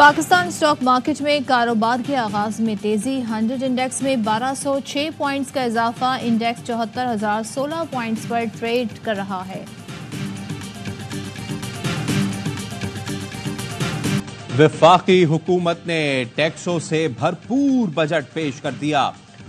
Pakistan stock market में कारोबार के आगाज में तेजी। 100 इंडेक्स में 1206 पॉइंट्स का इजाफा। इंडेक्स 74,016 पॉइंट्स पर ट्रेड कर रहा है। वफाकी हुकूमत ने टैक्सों से भरपूर बजट पेश कर दिया।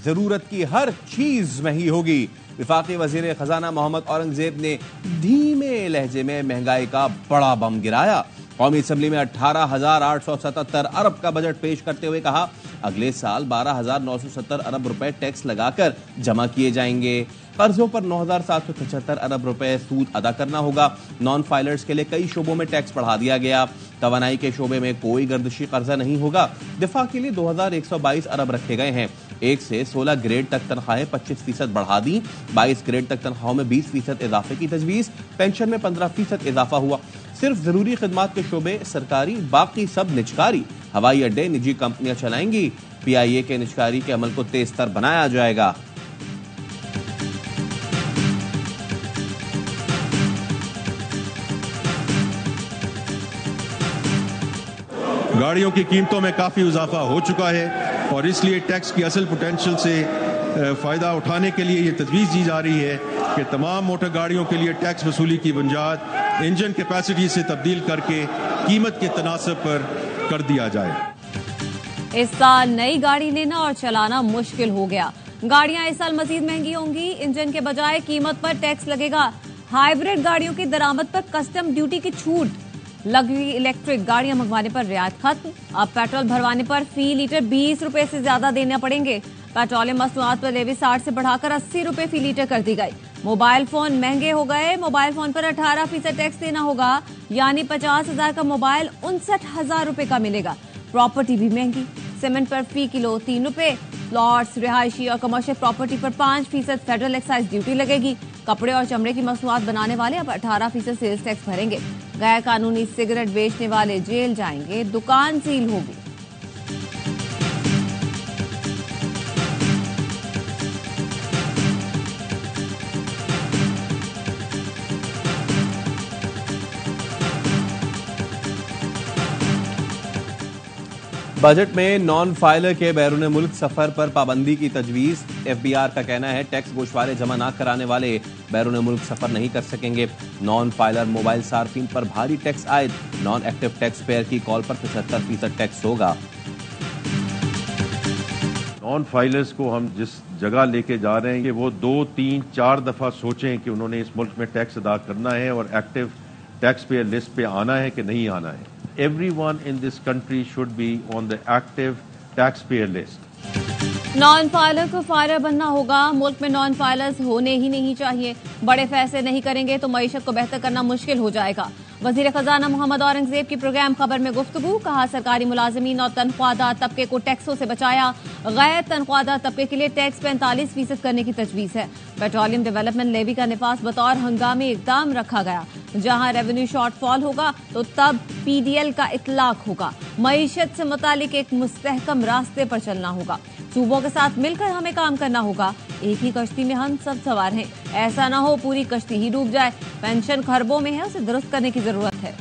जरूरत की हर चीज महंगी होगी। वफाकी वजीर खजाना मोहम्मद औरंगजेब ने धीमे लहजे में महंगाई का बड़ा बम गिराया। कौमी असम्बली में 18,877 अरब का बजट पेश करते हुए कहा, अगले साल 12,970 अरब रुपए टैक्स लगाकर जमा किए जाएंगे। कर्जों पर 9,775 अरब रुपए सूद अदा करना होगा। नॉन फाइलर्स के लिए कई शोबों में टैक्स बढ़ा दिया गया। तवानाई के शोबे में कोई गर्दिशी कर्जा नहीं होगा। दिफा के लिए 2,122 अरब रखे गए हैं। 1 से 16 ग्रेड तक तनख्वाहें 25% बढ़ा दी। 22 ग्रेड तक तनख्वाहों में 20% इजाफे की तजवीज। पेंशन में 15% इजाफा हुआ। सिर्फ जरूरी खिदमात के शोबे सरकारी, बाकी सब निजकारी। हवाई अड्डे निजी कंपनियां चलाएंगी। PIA के निजकारी के अमल को तेज तर बनाया जाएगा। गाड़ियों की कीमतों में काफ़ी इजाफा हो चुका है और इसलिए टैक्स की असल पोटेंशियल से फ़ायदा उठाने के लिए ये तजवीज़ दी जा रही है कि तमाम मोटर गाड़ियों के लिए टैक्स वसूली की बुनियाद इंजन कैपेसिटी से तब्दील करके कीमत के तनासब पर कर दिया जाए। इस साल नई गाड़ी लेना और चलाना मुश्किल हो गया। गाड़ियां इस साल मजीद महंगी होंगी। इंजन के बजाय कीमत पर टैक्स लगेगा। हाइब्रिड गाड़ियों की दरामद पर कस्टम ड्यूटी की छूट। लग्जरी इलेक्ट्रिक गाड़ियां मंगवाने पर रियायत खत्म। अब पेट्रोल भरवाने पर फी लीटर 20 रुपए से ज्यादा देना पड़ेंगे। पेट्रोलियम मसनूआत पर लेवी 60 से बढ़ाकर 80 रुपए फी लीटर कर दी गई। मोबाइल फोन महंगे हो गए। मोबाइल फोन पर 18% टैक्स देना होगा, यानी 50,000 का मोबाइल 59,000 रुपए का मिलेगा। प्रॉपर्टी भी महंगी। सीमेंट पर फी किलो 3 रुपए। प्लॉट्स, रिहायशी और कमर्शियल प्रॉपर्टी पर 5% फेडरल एक्साइज ड्यूटी लगेगी। कपड़े और चमड़े की मसनूआत बनाने वाले अब 18% सेल्स टैक्स भरेंगे। गैर कानूनी सिगरेट बेचने वाले जेल जाएंगे। दुकान सील होगी। बजट में नॉन फाइलर के बैरून मुल्क सफर पर पाबंदी की तजवीज। FBR का कहना है टैक्स गोशवारे जमा न कराने वाले बैरून मुल्क सफर नहीं कर सकेंगे। नॉन फाइलर मोबाइल सार्फिन पर भारी टैक्स आयद। नॉन एक्टिव टैक्स पेयर की कॉल पर 75% टैक्स होगा। नॉन फाइलर्स को हम जिस जगह लेके जा रहे हैं कि वो 2, 3, 4 दफा सोचें कि उन्होंने इस मुल्क में टैक्स अदा करना है और एक्टिव टैक्स पेयर लिस्ट पे आना है कि नहीं आना है। Everyone in this country should be on the active taxpayer list. Non filer को फाइलर बनना होगा। मुल्क में नॉन फाइलर्स होने ही नहीं चाहिए। बड़े फैसले नहीं करेंगे तो मईशत को बेहतर करना मुश्किल हो जाएगा। वजीर खजाना मोहम्मद औरंगजेब की प्रोग्राम खबर में गुफ्तगू। कहा, सरकारी मुलाजिमीन और तनख्वाहदार तबके को टैक्सों से बचाया। गैर तनख्वाहदार तबके के लिए टैक्स 45% करने की तजवीज है। पेट्रोलियम डेवलपमेंट लेवी का निफास बतौर हंगामी इकदाम रखा गया। जहां रेवेन्यू शॉर्टफॉल होगा तो तब PDL का इतलाक होगा। मईशत से मुतालिक एक मुस्तहकम रास्ते पर चलना होगा। सूबों के साथ मिलकर हमें काम करना होगा। एक ही कश्ती में हम सब सवार हैं। ऐसा ना हो पूरी कश्ती ही डूब जाए। पेंशन खरबों में है, उसे दुरुस्त करने की जरूरत है।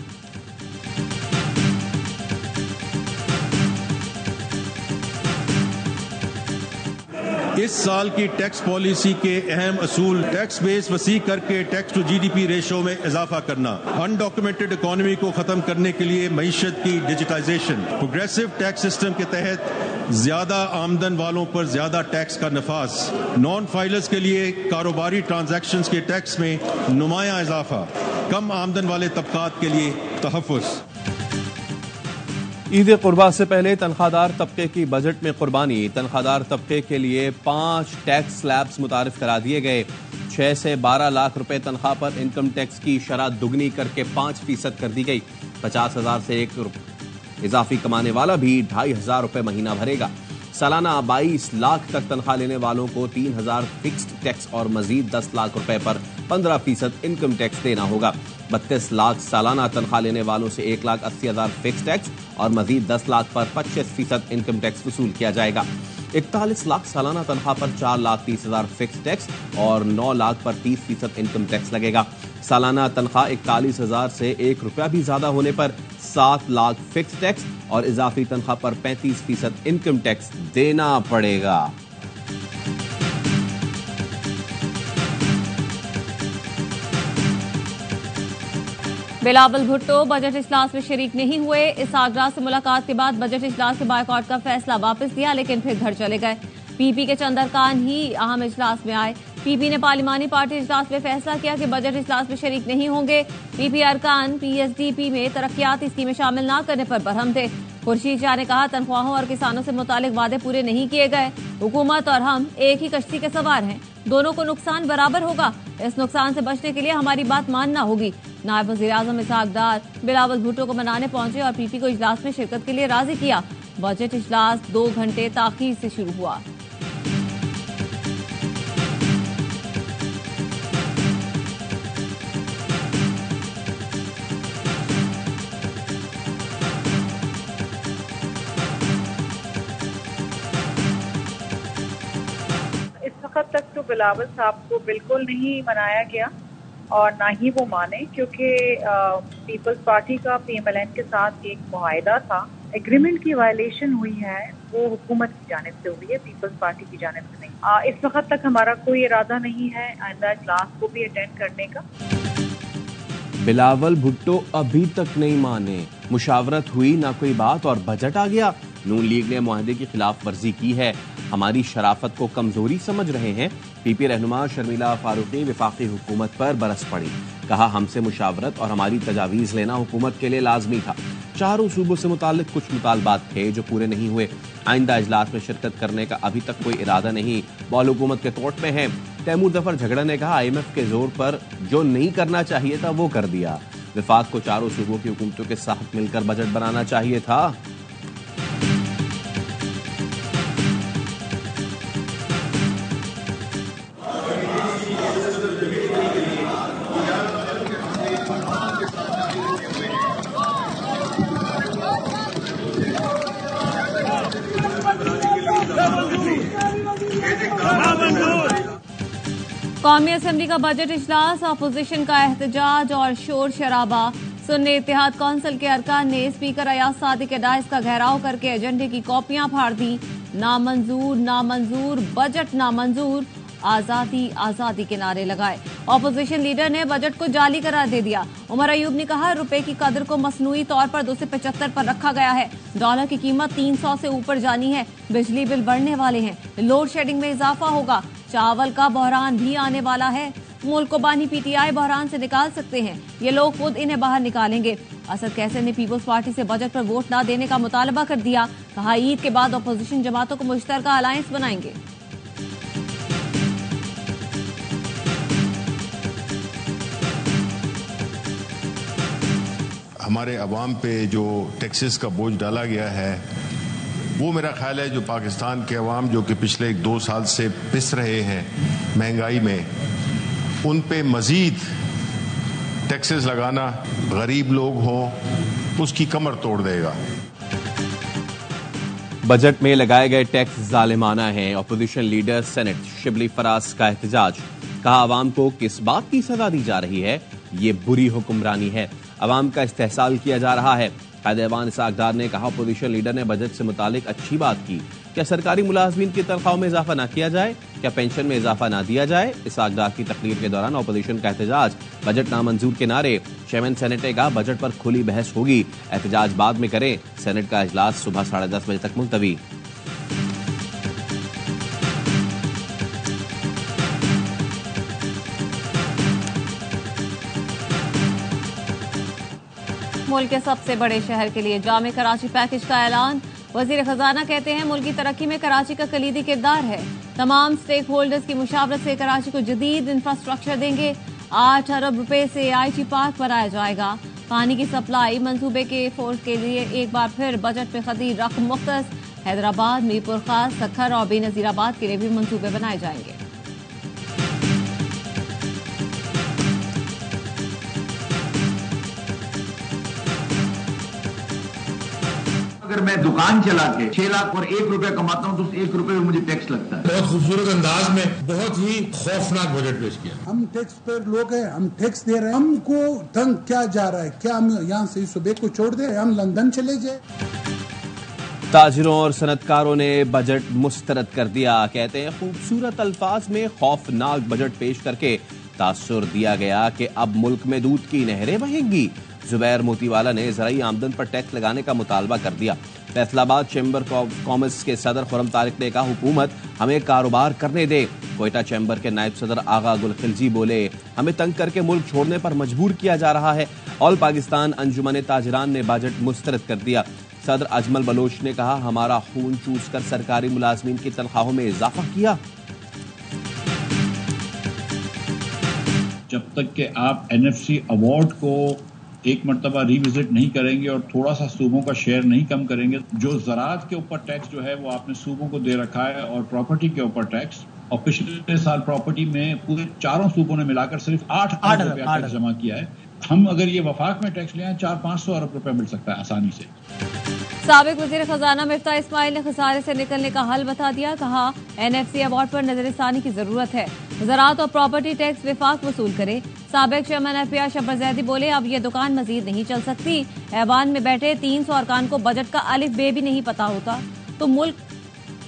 इस साल की टैक्स पॉलिसी के अहम असूल टैक्स बेस वसी करके टैक्स टू GDP रेशो में इजाफा करना, अनडॉक्यूमेंटेड इकोनॉमी को खत्म करने के लिए मईशत की डिजिटाइजेशन, प्रोग्रेसिव टैक्स सिस्टम के तहत ज्यादा आमदन वालों पर ज्यादा टैक्स का नफाज, नॉन फाइलर्स के लिए कारोबारी ट्रांजैक्शंस के टैक्स में नुमाया इजाफा, कम आमदन वाले तबकात के लिए तहफ़्फ़ुज़। ईद कुर्बा से पहले तनख्वाहदार तबके की बजट में कुर्बानी। तनख्वाहदार तबके के लिए 5 टैक्स स्लैब्स मुतारिफ करा दिए गए। 6 से 12 लाख रुपए तनख्वाह पर इनकम टैक्स की शरह दुगनी करके 5% कर दी गई। 50,000 से एक इजाफी कमाने वाला भी 2,500 रुपए महीना भरेगा। सालाना 22 लाख तक तनख्वाह लेने वालों को 3,000 फिक्स्ड टैक्स और मजीद 10 लाख रुपए पर 15% इनकम टैक्स देना होगा। 32 लाख सालाना तनख्वाह लेने वालों से 1,80,000 फिक्स टैक्स और मजीद 10 लाख पर 25% इनकम टैक्स वसूल किया जाएगा। 41 लाख सालाना तनख्वाह पर 4,30,000 फिक्स टैक्स और 9 लाख पर 30% इनकम टैक्स लगेगा। सालाना तनख्वाह 41,000 से 1 रुपया भी ज्यादा होने पर 7 लाख फिक्स टैक्स और इजाफी तनख्वाह पर 35% इनकम टैक्स देना पड़ेगा। बिलावल भुट्टो बजट इजलास में शरीक नहीं हुए। इसहाक डार से मुलाकात के बाद बजट इजलास के बायकॉट का फैसला वापस लिया, लेकिन फिर घर चले गए। पीपी के चंद अरकान ही अहम इजलास में आए। पीपी ने पार्लिमानी पार्टी इजलास में फैसला किया कि बजट इजलास में शरीक नहीं होंगे। पीपी अरकान पीएसडीपी में तरक्याती स्कीमें शामिल न करने पर बरहम थे। खुर्शीद शाह ने कहा, तनख्वाहों और किसानों से मुतालिक वादे पूरे नहीं किए गए। हुकूमत और हम एक ही कश्ती के सवार हैं, दोनों को नुकसान बराबर होगा। इस नुकसान से बचने के लिए हमारी बात मानना होगी। नायब वज़ीर आज़म इसहाक डार बिलावल भुट्टो को मनाने पहुंचे और पीपी को इजलास में शिरकत के लिए राजी किया। बजट इजलास 2 घंटे ताखीर से शुरू हुआ। तक तो बिलावल साहब को बिल्कुल नहीं मनाया गया और ना ही वो माने, क्योंकि पीपल्स पार्टी का पीएमएलएन के साथ एक मुआहिदा था। एग्रीमेंट की वायलेशन हुई है वो हुकूमत की जानिब से हुई है, पीपल्स पार्टी की जानिब से नहीं। इस वक्त तक हमारा कोई इरादा नहीं है आइंदा इजलास को भी अटेंड करने का। बिलावल भुट्टो अभी तक नहीं माने, मुशावरत हुई ना कोई बात और बजट आ गया। नून लीग ने मुआहदे की खिलाफ वर्जी की है, हमारी शराफत को कमजोरी समझ रहे हैं। पीपी रहनुमा शर्मिला फारूकी विफाकी हुकूमत पर बरस पड़ी, कहा हमसे मुशावरत और हमारी तजावीज लेना हुकूमत के लिए लाजमी था। चारों सूबों से मुताल्लिक कुछ मुतालबात थे जो पूरे नहीं हुए। आइंदा इजलास में शिरकत करने का अभी तक कोई इरादा नहीं, बॉल हुकूमत के कोर्ट में है। तैमूर जफर झगड़ा ने कहा, IMF के जोर पर जो नहीं करना चाहिए था वो कर दिया। विफाक को चारों सूबों की हुकूमतों के साथ मिलकर बजट बनाना चाहिए था। कौमी असेंबली का बजट इजलास, अपोजिशन का एहतजाज और शोर शराबा। सुन्नी इत्तेहाद कौंसिल के अरकान ने स्पीकर अयाज सादिक डाइस का घेराव करके एजेंडे की कॉपियां फाड़ दी। नामंजूर, नामंजूर, बजट नामंजूर, आजादी आजादी के नारे लगाए। ऑपोजिशन लीडर ने बजट को जाली करार दे दिया। उमर अयूब ने कहा, रुपए की कदर को मसनूई तौर पर 275 पर रखा गया है। डॉलर की कीमत 300 से ऊपर जानी है। बिजली बिल बढ़ने वाले हैं। लोड शेडिंग में इजाफा होगा। चावल का बहरान भी आने वाला है। मुल्क को बानी PTI बहरान से निकाल सकते हैं, ये लोग खुद इन्हें बाहर निकालेंगे। असद कैसर ने पीपल्स पार्टी से बजट पर वोट न देने का मुतालबा कर दिया। कहा, ईद के बाद अपोजिशन जमातों को मुश्तरका अलायंस बनाएंगे। हमारे अवाम पे जो टैक्सेस का बोझ डाला गया है, वो मेरा ख्याल है जो पाकिस्तान के अवाम जो कि पिछले 1-2 साल से पिस रहे हैं महंगाई में, उन पे मजीद टैक्सेस लगाना, गरीब लोग हों उसकी कमर तोड़ देगा। बजट में लगाए गए टैक्स जालिमाना है। Opposition leader senate Shibli Faraz का एहतजाज, कहा आवाम को किस बात की सजा दी जा रही है, ये बुरी हुक्मरानी है, अवाम का इस्तेहसाल किया जा रहा है। कायदे-ए-वान इसहाक डार ने कहा, अपोजिशन लीडर ने बजट से मुतालिक अच्छी बात की। क्या सरकारी मुलाजमीन की तनख्वाहों में इजाफा ना किया जाए? क्या पेंशन में इजाफा ना दिया जाए? इसहाक डार की तकरीर के दौरान अपोजिशन का एहतजाज, बजट नामंजूर के नारे। चेयरमैन सेनेट ने कहा, बजट पर खुली बहस होगी, एहतजाज बाद में करें। सेनेट का इजलास सुबह 10:30 बजे तक मुलतवी। मुल्क के सबसे बड़े शहर के लिए जामे कराची पैकेज का ऐलान। वजीर खजाना कहते हैं, मुल्क की तरक्की में कराची का कलीदी किरदार है। तमाम स्टेक होल्डर्स की मुशावरत से कराची को जदीद इंफ्रास्ट्रक्चर देंगे। 8 अरब रुपए से IT पार्क बनाया जाएगा। पानी की सप्लाई मंसूबे के फोर्स के लिए एक बार फिर बजट में खदी रकम मुख्तस। हैदराबाद, मीरपुर खास, सखर और बेनजीराबाद के लिए भी मंसूबे बनाए जाएंगे। अगर मैं दुकान चला के 6 लाख और 1 रुपया कमाता हूँ तो उस 1 रुपये में मुझे टैक्स लगता है। बहुत खूबसूरत अंदाज में बहुत ही खौफनाक बजट पेश किया। हम टैक्स पेयर लोग हैं, हम टैक्स दे रहे हैं, हमको तंग क्या जा रहा है? क्या हम यहाँ से सूबे को छोड़ दे, हम लंदन चले जाए? ताजिरों और सनतकारों ने बजट मुस्तरद कर दिया। कहते हैं खूबसूरत अल्फाज में खौफनाक बजट पेश करके तासुर दिया गया कि अब मुल्क में दूध की नहरें बहेंगी। जुबैर मोतीवाला ने ज़राई आमदन पर टैक्स लगाने का मुतालबा कर दिया। फैसलाबाद चैम्बर ऑफ कॉमर्स के सदर खुरम तारिक ने कहा, हुकूमत हमें कारोबार करने दे। कोयटा चैम्बर के नायब सदर आगा गुल खिलजी बोले, हमें तंग करके मुल्क छोड़ने पर मजबूर किया जा रहा है। ऑल पाकिस्तान अंजुमन ताजिरान ने बजट मुस्तरद कर दिया। सदर अजमल बलोच ने कहा, हमारा खून चूस कर सरकारी मुलाजमीन की तनख्वाहों में इजाफा किया। जब तक कि आप NFC अवार्ड को एक मरतबा रिविजिट नहीं करेंगे और थोड़ा सा सूबों का शेयर नहीं कम करेंगे, जो ज़राअत के ऊपर टैक्स जो है वो आपने सूबों को दे रखा है और प्रॉपर्टी के ऊपर टैक्स, और पिछले साल प्रॉपर्टी में पूरे चारों सूबों ने मिलाकर सिर्फ 8 अरब रुपया टैक्स जमा किया है। हम अगर ये वफाक में टैक्स ले आए 400-500 अरब रुपया मिल सकता है आसानी से। साबिक वज़ीर खजाना मिफ्ता इस्माइल ने खसारे से निकलने का हल बता दिया। कहा, NFC अवार्ड पर नजरसानी की जरूरत है। ज़राअत और प्रॉपर्टी टैक्स विफाक वसूल करे। साबिक चेयरमैन FPI शब्बर जैदी बोले, अब ये दुकान मजीद नहीं चल सकती। ऐवान में बैठे 300 अरकान को बजट का अलिफ बे भी नहीं पता होता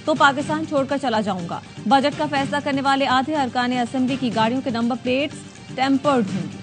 तो पाकिस्तान छोड़कर चला जाऊंगा। बजट का फैसला करने वाले आधे अरकान असेंबली की गाड़ियों के नंबर प्लेट्स टेम्पर्ड होंगी।